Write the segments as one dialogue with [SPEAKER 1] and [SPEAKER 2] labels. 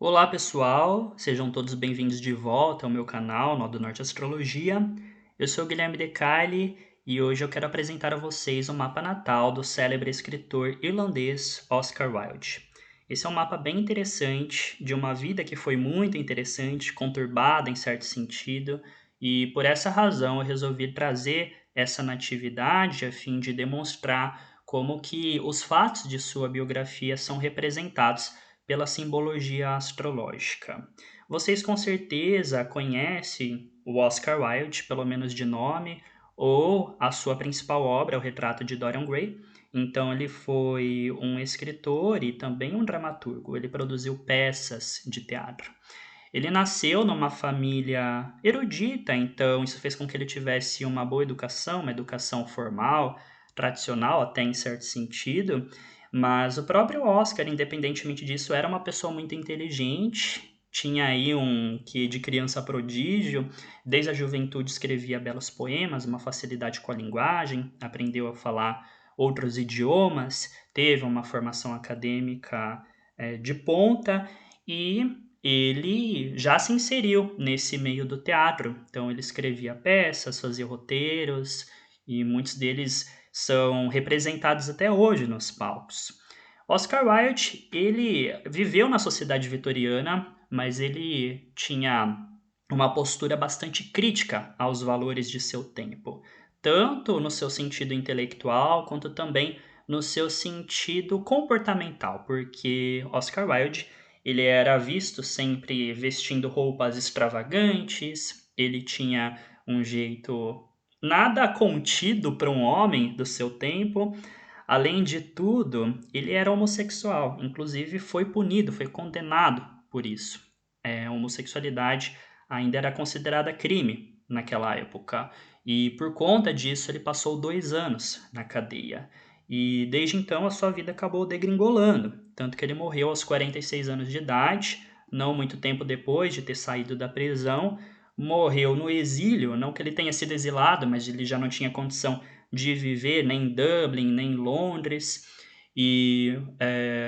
[SPEAKER 1] Olá pessoal, sejam todos bem-vindos de volta ao meu canal, Nó do Norte Astrologia. Eu sou o Guilherme Decali e hoje eu quero apresentar a vocês o mapa natal do célebre escritor irlandês Oscar Wilde. Esse é um mapa bem interessante, de uma vida que foi muito interessante, conturbada em certo sentido, e por essa razão eu resolvi trazer essa natividade a fim de demonstrar como que os fatos de sua biografia são representados pela simbologia astrológica. Vocês com certeza conhecem o Oscar Wilde, pelo menos de nome, ou a sua principal obra, O Retrato de Dorian Gray. Então, ele foi um escritor e também um dramaturgo. Ele produziu peças de teatro. Ele nasceu numa família erudita, então isso fez com que ele tivesse uma boa educação, uma educação formal, tradicional até em certo sentido, mas o próprio Oscar, independentemente disso, era uma pessoa muito inteligente, tinha aí um quê de criança prodígio, desde a juventude escrevia belos poemas, uma facilidade com a linguagem, aprendeu a falar outros idiomas, teve uma formação acadêmica de ponta e ele já se inseriu nesse meio do teatro. Então ele escrevia peças, fazia roteiros e muitos deles são representados até hoje nos palcos. Oscar Wilde, ele viveu na sociedade vitoriana, mas ele tinha uma postura bastante crítica aos valores de seu tempo, tanto no seu sentido intelectual quanto também no seu sentido comportamental, porque Oscar Wilde ele era visto sempre vestindo roupas extravagantes, ele tinha um jeito nada contido para um homem do seu tempo. Além de tudo, ele era homossexual, inclusive foi punido, foi condenado por isso. A homossexualidade ainda era considerada crime naquela época, e por conta disso ele passou 2 anos na cadeia. E desde então a sua vida acabou degringolando, tanto que ele morreu aos 46 anos de idade, não muito tempo depois de ter saído da prisão, morreu no exílio, não que ele tenha sido exilado, mas ele já não tinha condição de viver nem em Dublin, nem em Londres, e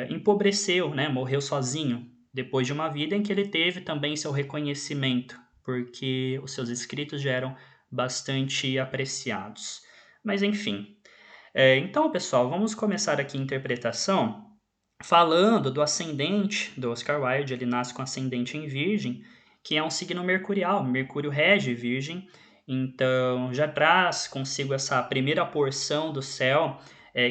[SPEAKER 1] empobreceu, né? Morreu sozinho, depois de uma vida em que ele teve também seu reconhecimento, porque os seus escritos já eram bastante apreciados. Mas enfim. Então, pessoal, vamos começar aqui a interpretação falando do ascendente do Oscar Wilde. Ele nasce com ascendente em Virgem, que é um signo mercurial. Mercúrio rege Virgem, então já traz consigo essa primeira porção do céu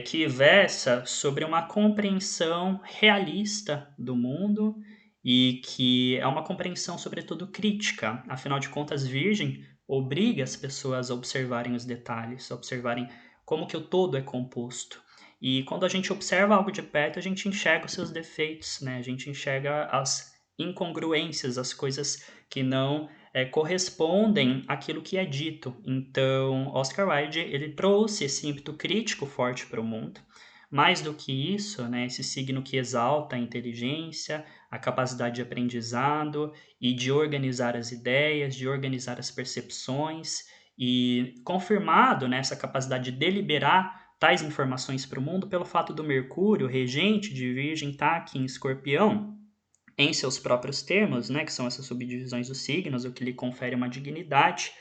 [SPEAKER 1] que versa sobre uma compreensão realista do mundo e que é uma compreensão, sobretudo, crítica. Afinal de contas, Virgem obriga as pessoas a observarem os detalhes, a observarem como que o todo é composto. E quando a gente observa algo de perto, a gente enxerga os seus defeitos, né? A gente enxerga as incongruências, as coisas que não correspondem àquilo que é dito. Então, Oscar Wilde ele trouxe esse ímpeto crítico forte para o mundo. Mais do que isso, né, esse signo que exalta a inteligência, a capacidade de aprendizado e de organizar as ideias, de organizar as percepções, e confirmado nessa capacidade de deliberar tais informações para o mundo pelo fato do Mercúrio, regente de Virgem, estar aqui em Escorpião, em seus próprios termos, né, que são essas subdivisões dos signos, o que lhe confere uma dignidade,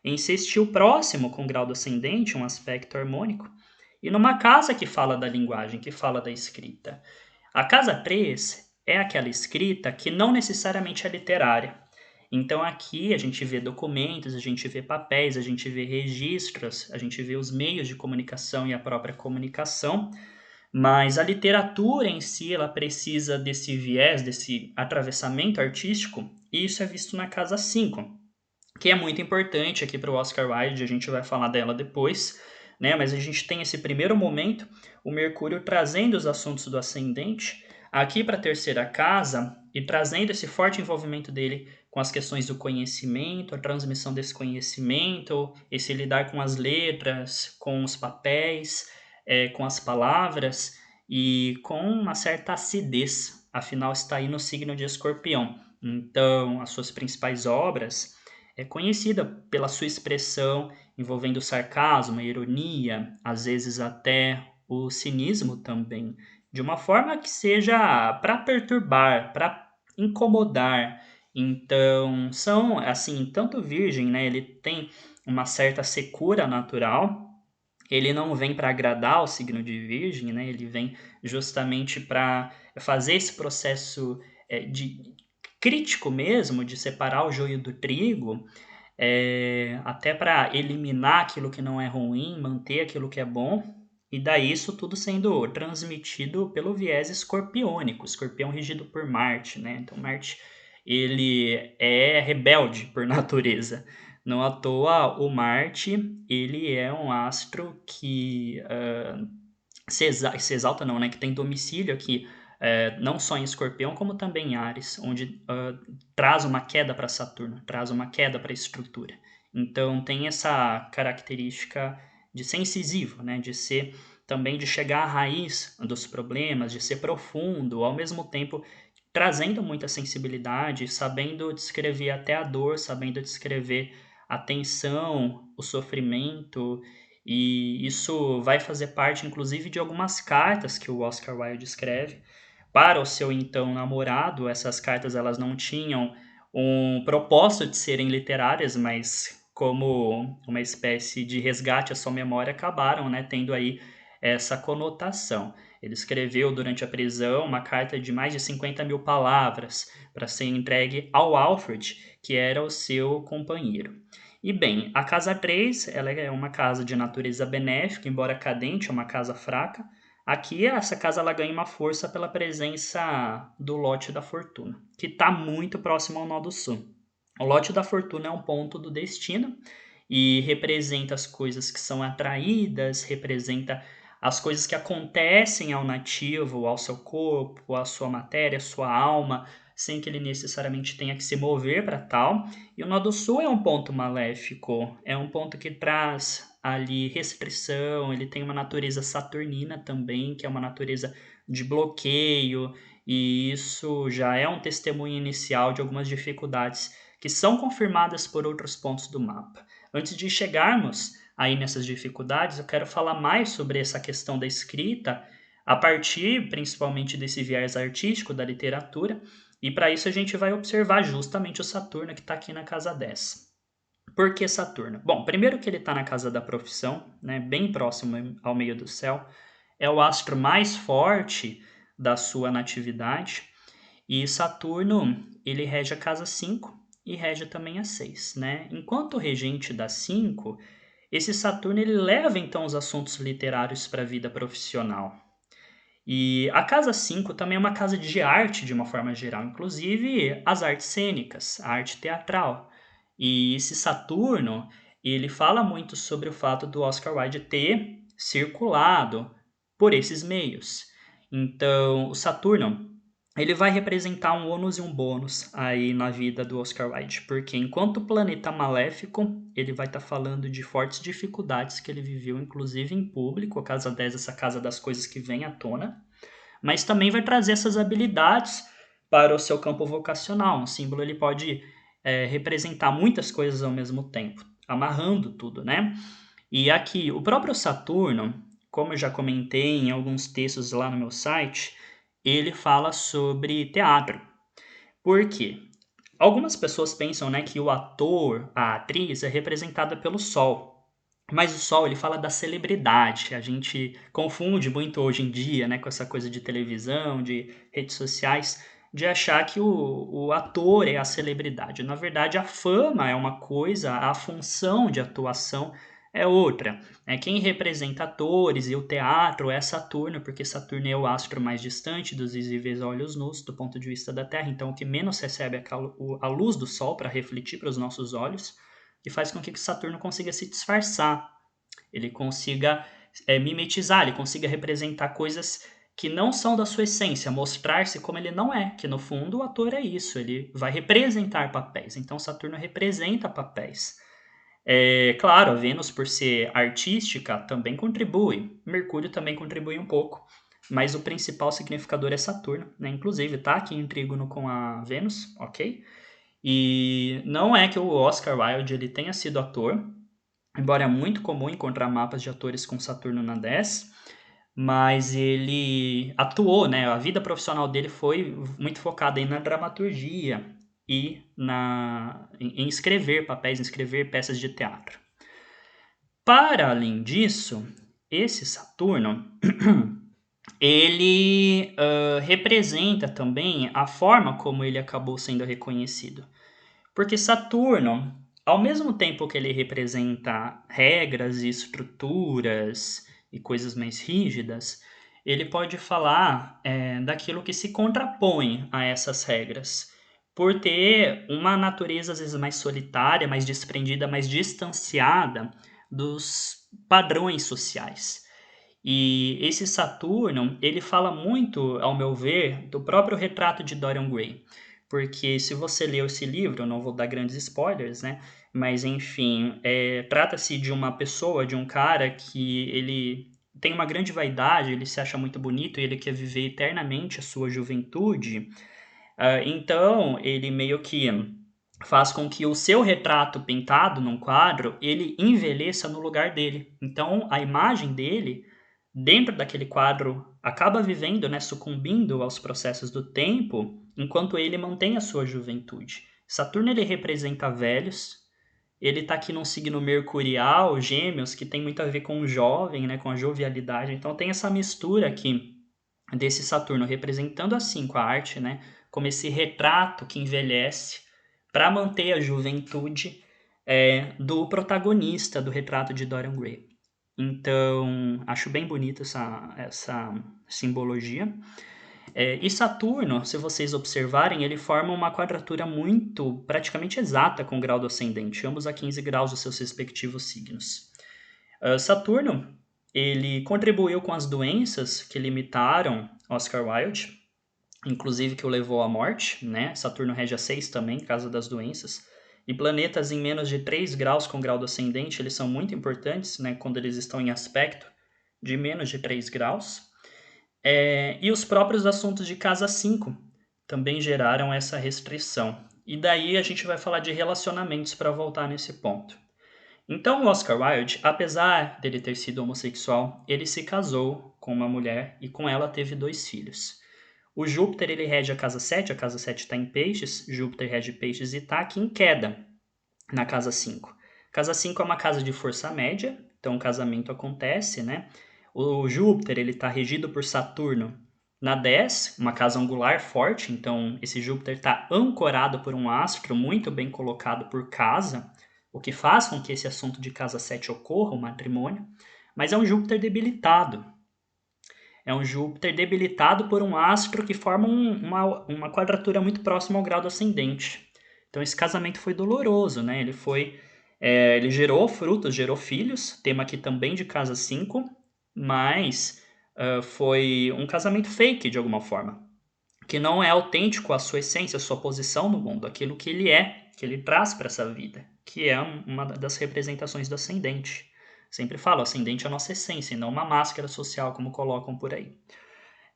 [SPEAKER 1] em sextil próximo com o grau do ascendente, um aspecto harmônico, e numa casa que fala da linguagem, que fala da escrita. A casa 3 é aquela escrita que não necessariamente é literária. Então aqui a gente vê documentos, a gente vê papéis, a gente vê registros, a gente vê os meios de comunicação e a própria comunicação, mas a literatura em si ela precisa desse viés, desse atravessamento artístico, e isso é visto na casa 5, que é muito importante aqui para o Oscar Wilde, a gente vai falar dela depois, né? Mas a gente tem esse primeiro momento, o Mercúrio trazendo os assuntos do ascendente aqui para a terceira casa e trazendo esse forte envolvimento dele com as questões do conhecimento, a transmissão desse conhecimento, esse lidar com as letras, com os papéis, com as palavras e com uma certa acidez, afinal está aí no signo de Escorpião. Então, as suas principais obras é conhecida pela sua expressão envolvendo sarcasmo, ironia, às vezes até o cinismo também, de uma forma que seja para perturbar, para incomodar. Então, são assim, tanto Virgem, né, ele tem uma certa secura natural, ele não vem para agradar o signo de Virgem, né? Ele vem justamente para fazer esse processo de crítico mesmo, de separar o joio do trigo, até para eliminar aquilo que não é ruim, manter aquilo que é bom. E daí isso tudo sendo transmitido pelo viés escorpiônico, escorpião regido por Marte, né? Então Marte ele é rebelde por natureza. Não à toa o Marte ele é um astro que se exalta não, né? Que tem domicílio aqui não só em Escorpião como também em Áries, onde traz uma queda para Saturno, traz uma queda para a estrutura. Então tem essa característica de ser incisivo, né? De ser também de chegar à raiz dos problemas, de ser profundo, ao mesmo tempo trazendo muita sensibilidade, sabendo descrever até a dor, sabendo descrever a tensão, o sofrimento, e isso vai fazer parte, inclusive, de algumas cartas que o Oscar Wilde escreve para o seu então namorado. Essas cartas elas não tinham um propósito de serem literárias, mas como uma espécie de resgate à sua memória, acabaram, né, tendo aí essa conotação. Ele escreveu durante a prisão uma carta de mais de 50 mil palavras para ser entregue ao Alfred, que era o seu companheiro. E bem, a casa 3 ela é uma casa de natureza benéfica, embora cadente, é uma casa fraca. Aqui, essa casa ela ganha uma força pela presença do lote da fortuna, que está muito próximo ao nó do sul. O lote da fortuna é um ponto do destino e representa as coisas que são atraídas, representa as coisas que acontecem ao nativo, ao seu corpo, à sua matéria, à sua alma, sem que ele necessariamente tenha que se mover para tal. E o nó do sul é um ponto maléfico, é um ponto que traz ali restrição, ele tem uma natureza saturnina também, que é uma natureza de bloqueio, e isso já é um testemunho inicial de algumas dificuldades que são confirmadas por outros pontos do mapa. Antes de chegarmos aí nessas dificuldades, eu quero falar mais sobre essa questão da escrita, a partir principalmente desse viés artístico da literatura, e para isso a gente vai observar justamente o Saturno que está aqui na casa 10. Por que Saturno? Bom, primeiro que ele está na casa da profissão, né, bem próximo ao meio do céu, é o astro mais forte da sua natividade, e Saturno ele rege a casa 5 e rege também a 6, né? Enquanto regente da 5, esse Saturno ele leva então os assuntos literários para a vida profissional. E a casa 5 também é uma casa de arte de uma forma geral, inclusive as artes cênicas, a arte teatral. E esse Saturno, ele fala muito sobre o fato do Oscar Wilde ter circulado por esses meios. Então, o Saturno, ele vai representar um ônus e um bônus aí na vida do Oscar Wilde, porque enquanto planeta maléfico, ele vai estar falando de fortes dificuldades que ele viveu, inclusive em público, a casa 10, essa casa das coisas que vem à tona, mas também vai trazer essas habilidades para o seu campo vocacional. Um símbolo ele pode representar muitas coisas ao mesmo tempo, amarrando tudo, né? E aqui, o próprio Saturno, como eu já comentei em alguns textos lá no meu site, ele fala sobre teatro. Por quê? Algumas pessoas pensam, né, que o ator, a atriz, é representada pelo Sol. Mas o Sol, ele fala da celebridade. A gente confunde muito hoje em dia, né, com essa coisa de televisão, de redes sociais, de achar que o ator é a celebridade. Na verdade, a fama é uma coisa, a função de atuação é outra. Quem representa atores e o teatro é Saturno, porque Saturno é o astro mais distante dos visíveis olhos nus, do ponto de vista da Terra, então o que menos recebe a luz do Sol para refletir para os nossos olhos, e faz com que Saturno consiga se disfarçar, ele consiga mimetizar, ele consiga representar coisas que não são da sua essência, mostrar-se como ele não é, que no fundo o ator é isso, ele vai representar papéis, então Saturno representa papéis. Claro, a Vênus, por ser artística, também contribui. Mercúrio também contribui um pouco. Mas o principal significador é Saturno, né? Inclusive, tá aqui em trígono com a Vênus, ok? E não é que o Oscar Wilde ele tenha sido ator, embora é muito comum encontrar mapas de atores com Saturno na 10. mas ele atuou, né? A vida profissional dele foi muito focada aí na dramaturgia e em escrever papéis, em escrever peças de teatro. Para além disso, esse Saturno ele representa também a forma como ele acabou sendo reconhecido. Porque Saturno, ao mesmo tempo que ele representa regras e estruturas e coisas mais rígidas, ele pode falar daquilo que se contrapõe a essas regras, por ter uma natureza às vezes mais solitária, mais desprendida, mais distanciada dos padrões sociais. E esse Saturno, ele fala muito, ao meu ver, do próprio retrato de Dorian Gray. Porque se você leu esse livro, eu não vou dar grandes spoilers, né? Mas enfim, trata-se de uma pessoa, de um cara que ele tem uma grande vaidade, ele se acha muito bonito e ele quer viver eternamente a sua juventude. Então, ele meio que faz com que o seu retrato pintado num quadro, ele envelheça no lugar dele. Então, a imagem dele dentro daquele quadro acaba vivendo, né, sucumbindo aos processos do tempo, enquanto ele mantém a sua juventude. Saturno ele representa velhos, ele está aqui num signo mercurial, Gêmeos, que tem muito a ver com o jovem, né, com a jovialidade. Então tem essa mistura aqui desse Saturno representando assim com a arte, né, como esse retrato que envelhece para manter a juventude do protagonista do retrato de Dorian Gray. Então, acho bem bonita essa simbologia. E Saturno, se vocês observarem, ele forma uma quadratura muito, praticamente exata com o grau do ascendente, ambos a 15 graus dos seus respectivos signos. Saturno, ele contribuiu com as doenças que limitaram Oscar Wilde, inclusive que o levou à morte, né? Saturno rege a 6 também, casa das doenças. E planetas em menos de 3 graus com grau do ascendente, eles são muito importantes, né? Quando eles estão em aspecto de menos de 3 graus. E os próprios assuntos de casa 5 também geraram essa restrição. E daí a gente vai falar de relacionamentos para voltar nesse ponto. Então, o Oscar Wilde, apesar dele ter sido homossexual, ele se casou com uma mulher e com ela teve 2 filhos. O Júpiter ele rege a casa 7 está em peixes, Júpiter rege peixes e está aqui em queda, na casa 5. Casa 5 é uma casa de força média, então o casamento acontece, né? O Júpiter ele está regido por Saturno na 10, uma casa angular forte, então esse Júpiter está ancorado por um astro muito bem colocado por casa, o que faz com que esse assunto de casa 7 ocorra, o matrimônio, mas é um Júpiter debilitado. É um Júpiter debilitado por um astro que forma uma quadratura muito próxima ao grau do ascendente. Então esse casamento foi doloroso, né? Ele gerou frutos, gerou filhos, tema aqui também de casa 5, mas foi um casamento fake de alguma forma, que não é autêntico à sua essência, à sua posição no mundo, aquilo que ele é, que ele traz para essa vida, que é uma das representações do ascendente. Sempre falo, ascendente é a nossa essência, e não uma máscara social, como colocam por aí.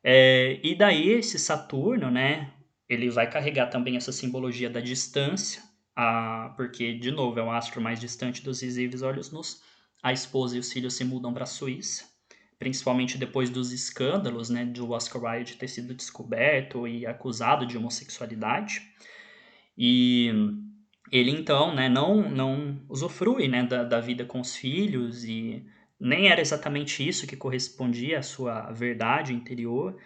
[SPEAKER 1] E daí esse Saturno, né, ele vai carregar também essa simbologia da distância, porque, de novo, é o astro mais distante dos visíveis olhos nus. A esposa e os filhos se mudam para a Suíça, principalmente depois dos escândalos, né, de Oscar Wilde ter sido descoberto e acusado de homossexualidade. E ele então, né, não usufrui, né, da vida com os filhos e nem era exatamente isso que correspondia à sua verdade interior.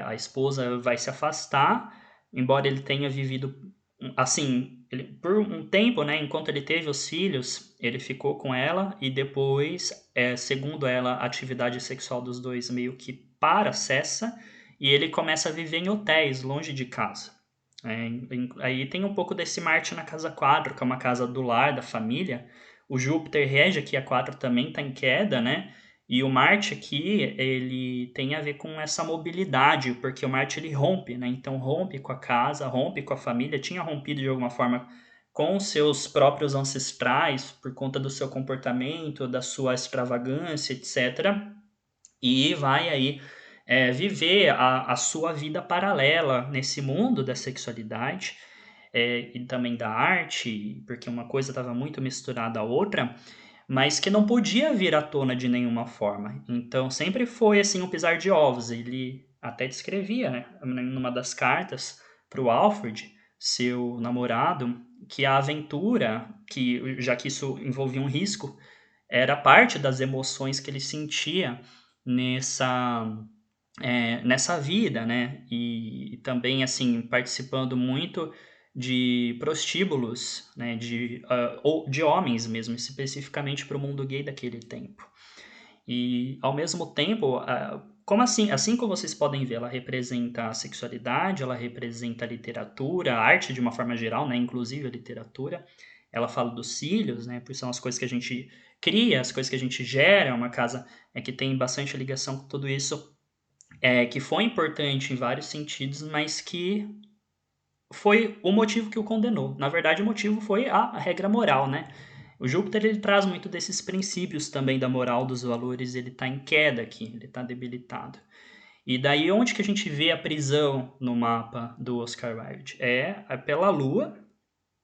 [SPEAKER 1] A esposa vai se afastar, embora ele tenha vivido assim, por um tempo, né, enquanto ele teve os filhos, ele ficou com ela e depois, segundo ela, a atividade sexual dos dois meio que cessa e ele começa a viver em hotéis, longe de casa. Aí tem um pouco desse Marte na casa 4, que é uma casa do lar, da família. O Júpiter rege aqui a 4 também está em queda, né? E o Marte aqui, ele tem a ver com essa mobilidade, porque o Marte ele rompe, né? Então rompe com a casa, rompe com a família, tinha rompido de alguma forma com os seus próprios ancestrais por conta do seu comportamento, da sua extravagância, etc. E vai aí viver a sua vida paralela nesse mundo da sexualidade e também da arte, porque uma coisa estava muito misturada à outra, mas que não podia vir à tona de nenhuma forma. Então sempre foi assim um pisar de ovos. Ele até descrevia, né, numa das cartas para o Alfred, seu namorado, que a aventura, que já que isso envolvia um risco, era parte das emoções que ele sentia nessa nessa vida, né? E também, assim, participando muito de prostíbulos, né? Ou de homens mesmo, especificamente para o mundo gay daquele tempo. E, ao mesmo tempo, como assim como vocês podem ver, ela representa a sexualidade, ela representa a literatura, a arte de uma forma geral, né? Inclusive a literatura. Ela fala dos cílios, né? Porque são as coisas que a gente cria, as coisas que a gente gera, é uma casa que tem bastante ligação com tudo isso, que foi importante em vários sentidos, mas que foi o motivo que o condenou. Na verdade, o motivo foi a regra moral, né? O Júpiter ele traz muito desses princípios também da moral, dos valores, ele está em queda aqui, ele está debilitado. E daí onde que a gente vê a prisão no mapa do Oscar Wilde? É pela Lua,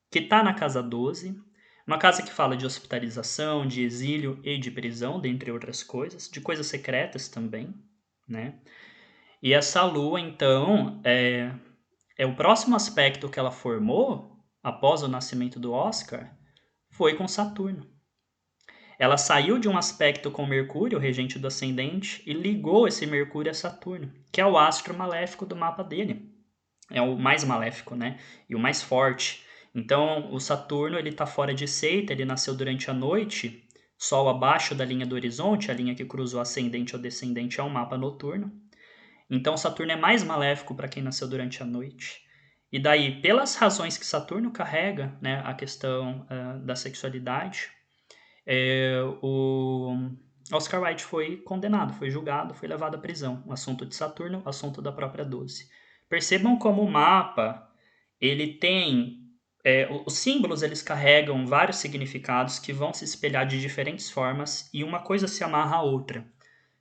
[SPEAKER 1] que está na casa 12, uma casa que fala de hospitalização, de exílio e de prisão, dentre outras coisas, de coisas secretas também, né? E essa Lua, então, é o próximo aspecto que ela formou após o nascimento do Oscar foi com Saturno. Ela saiu de um aspecto com Mercúrio, o regente do ascendente, e ligou esse Mercúrio a Saturno, que é o astro maléfico do mapa dele. É o mais maléfico, né? E o mais forte. Então, o Saturno, ele está fora de seita, ele nasceu durante a noite, Sol abaixo da linha do horizonte, a linha que cruza o ascendente ou descendente é um mapa noturno. Então, Saturno é mais maléfico para quem nasceu durante a noite. E daí, pelas razões que Saturno carrega, né, a questão da sexualidade, o Oscar Wilde foi condenado, foi julgado, foi levado à prisão. O assunto de Saturno, o assunto da própria 12. Percebam como o mapa ele tem os símbolos eles carregam vários significados que vão se espelhar de diferentes formas e uma coisa se amarra à outra.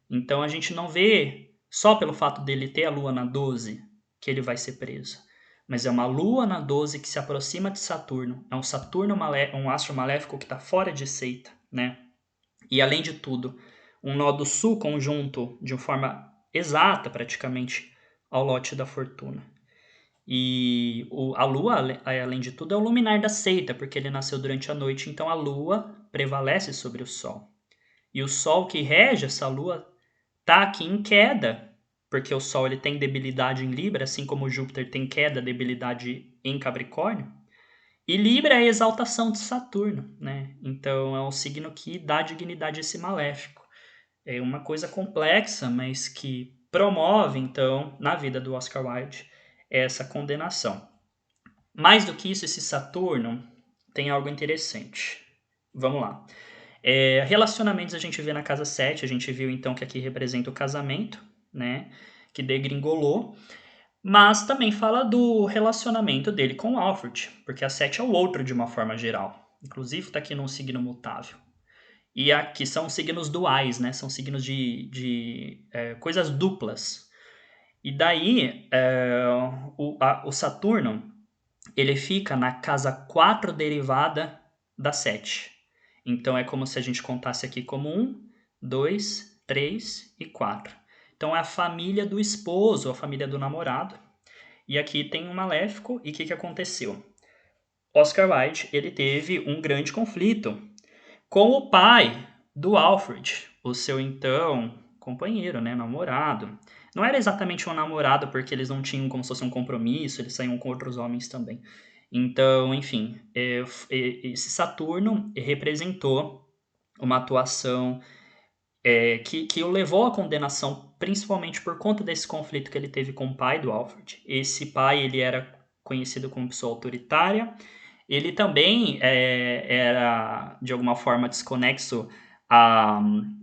[SPEAKER 1] Então a gente não vê só pelo fato dele ter a Lua na 12 que ele vai ser preso. Mas é uma Lua na 12 que se aproxima de Saturno. É um Saturno um astro maléfico que está fora de seita, né? E além de tudo, um nó do sul conjunto de uma forma exata praticamente ao lote da fortuna. E a Lua, além de tudo, é o luminar da seita, porque ele nasceu durante a noite, então a Lua prevalece sobre o Sol. E o Sol que rege essa Lua tá aqui em queda, porque o Sol ele tem debilidade em Libra, assim como o Júpiter tem queda, debilidade em Capricórnio. E Libra é a exaltação de Saturno, né? Então é um signo que dá dignidade a esse maléfico. É uma coisa complexa, mas que promove, então, na vida do Oscar Wilde, essa condenação. Mais do que isso, esse Saturno tem algo interessante. Vamos lá. Relacionamentos a gente vê na casa 7, a gente viu então que aqui representa o casamento, né? Que degringolou. Mas também fala do relacionamento dele com o Alfred, porque a 7 é o outro de uma forma geral. Inclusive está aqui num signo mutável. E aqui são signos duais, né? São signos de coisas duplas. E daí, o Saturno, ele fica na casa 4 derivada da 7. Então é como se a gente contasse aqui como 1, 2, 3 e 4. Então é a família do esposo, a família do namorado. E aqui tem um maléfico. E o que aconteceu? Oscar Wilde ele teve um grande conflito com o pai do Alfred, o seu então companheiro, né, namorado. Não era exatamente um namorado porque eles não tinham como se fosse um compromisso, eles saíam com outros homens também. Então, enfim, esse Saturno representou uma atuação que o levou à condenação, principalmente por conta desse conflito que ele teve com o pai do Alfred. Esse pai ele era conhecido como pessoa autoritária, ele também era, de alguma forma, desconexo a,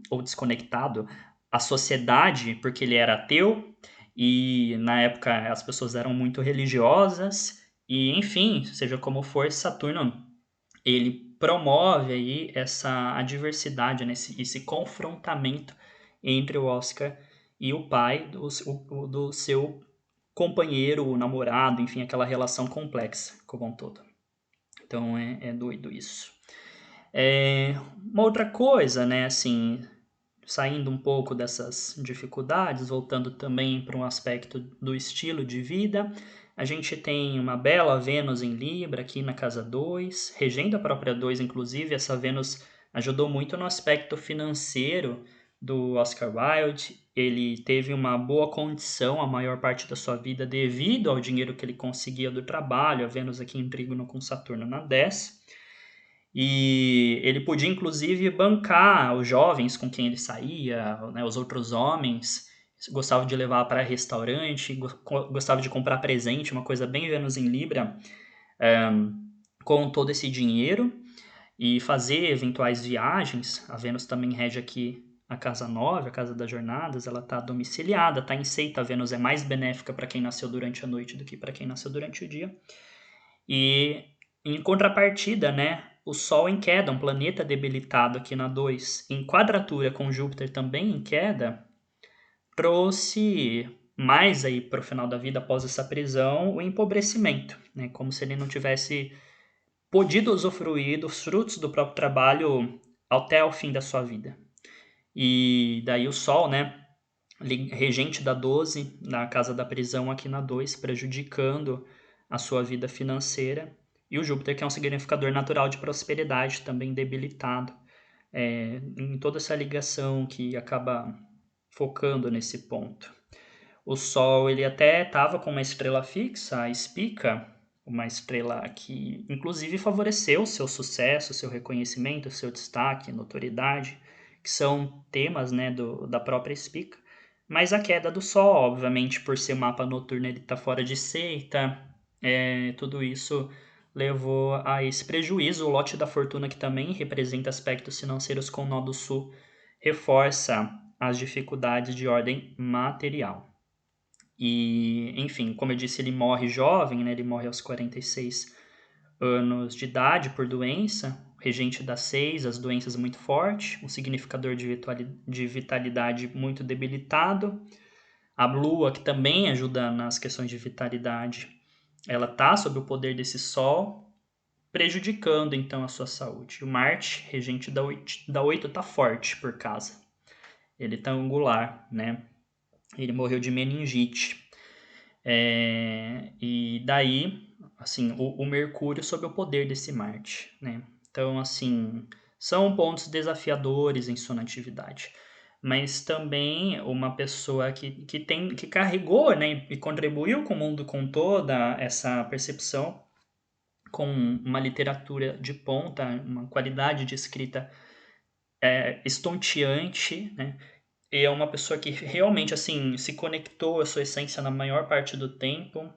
[SPEAKER 1] ou desconectado à sociedade, porque ele era ateu, e na época as pessoas eram muito religiosas, e enfim, seja como for, Saturno ele promove aí essa adversidade, né, esse confrontamento entre o Oscar e o pai do seu companheiro, o namorado, enfim, aquela relação complexa como um todo. Então é doido isso. Uma outra coisa, né, assim, saindo um pouco dessas dificuldades, voltando também para um aspecto do estilo de vida, a gente tem uma bela Vênus em Libra aqui na casa 2, regendo a própria 2, inclusive, essa Vênus ajudou muito no aspecto financeiro do Oscar Wilde. Ele teve uma boa condição a maior parte da sua vida devido ao dinheiro que ele conseguia do trabalho, a Vênus aqui em trígono com Saturno na 10. E ele podia, inclusive, bancar os jovens com quem ele saía, né, os outros homens. Gostava de levar para restaurante, gostava de comprar presente, uma coisa bem Vênus em Libra, com todo esse dinheiro e fazer eventuais viagens. A Vênus também rege aqui a casa 9, a casa das jornadas, ela está domiciliada, está em seita. A Vênus é mais benéfica para quem nasceu durante a noite do que para quem nasceu durante o dia. E em contrapartida, né, o Sol em queda, um planeta debilitado aqui na 2, em quadratura com Júpiter também em queda, trouxe mais aí para o final da vida, após essa prisão, o empobrecimento, né, como se ele não tivesse podido usufruir dos frutos do próprio trabalho até o fim da sua vida. E daí o Sol, né, regente da 12, na casa da prisão aqui na 2, prejudicando a sua vida financeira. E o Júpiter, que é um significador natural de prosperidade, também debilitado, em toda essa ligação que acaba focando nesse ponto. O Sol, ele até estava com uma estrela fixa, a Spica, uma estrela que, inclusive, favoreceu o seu sucesso, seu reconhecimento, seu destaque, notoriedade, que são temas, né, da própria Spica. Mas a queda do Sol, obviamente, por ser mapa noturno, ele está fora de seita, tudo isso levou a esse prejuízo. O lote da fortuna, que também representa aspectos financeiros com o nó do sul, reforça as dificuldades de ordem material. E, enfim, como eu disse, ele morre jovem, né? Ele morre aos 46 anos de idade por doença, regente da 6, as doenças muito forte, um significador de vitalidade muito debilitado. A Lua, que também ajuda nas questões de vitalidade, ela está sob o poder desse Sol, prejudicando então a sua saúde. O Marte, regente da 8 está forte por casa. Ele está angular, né? Ele morreu de meningite. E daí, assim, o Mercúrio sob o poder desse Marte, né? Então, assim, são pontos desafiadores em sua natividade. Mas também uma pessoa que carregou, né, e contribuiu com o mundo com toda essa percepção, com uma literatura de ponta, uma qualidade de escrita estonteante, né? E é uma pessoa que realmente, assim, se conectou à sua essência na maior parte do tempo.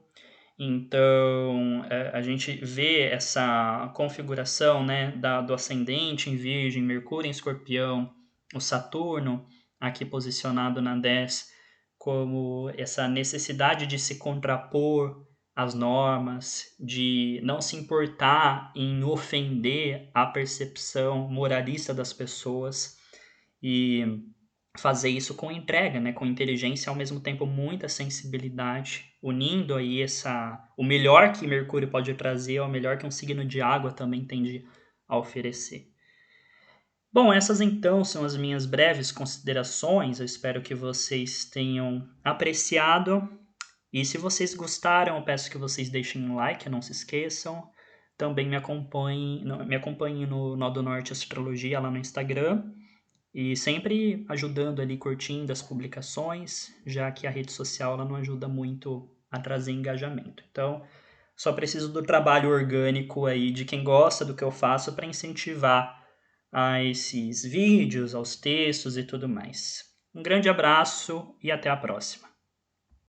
[SPEAKER 1] Então, a gente vê essa configuração, né, do ascendente em Virgem, Mercúrio em Escorpião, o Saturno aqui posicionado na 10, como essa necessidade de se contrapor às normas, de não se importar em ofender a percepção moralista das pessoas e fazer isso com entrega, né, com inteligência e ao mesmo tempo muita sensibilidade, unindo aí o melhor que Mercúrio pode trazer ao melhor que um signo de água também tende a oferecer. Bom, essas então são as minhas breves considerações. Eu espero que vocês tenham apreciado. E se vocês gostaram, eu peço que vocês deixem um like, não se esqueçam. Também me acompanhem no Nó do Norte Astrologia lá no Instagram. E sempre ajudando ali, curtindo as publicações, já que a rede social ela não ajuda muito a trazer engajamento. Então, só preciso do trabalho orgânico aí de quem gosta do que eu faço para incentivar a esses vídeos, aos textos e tudo mais. Um grande abraço e até a próxima.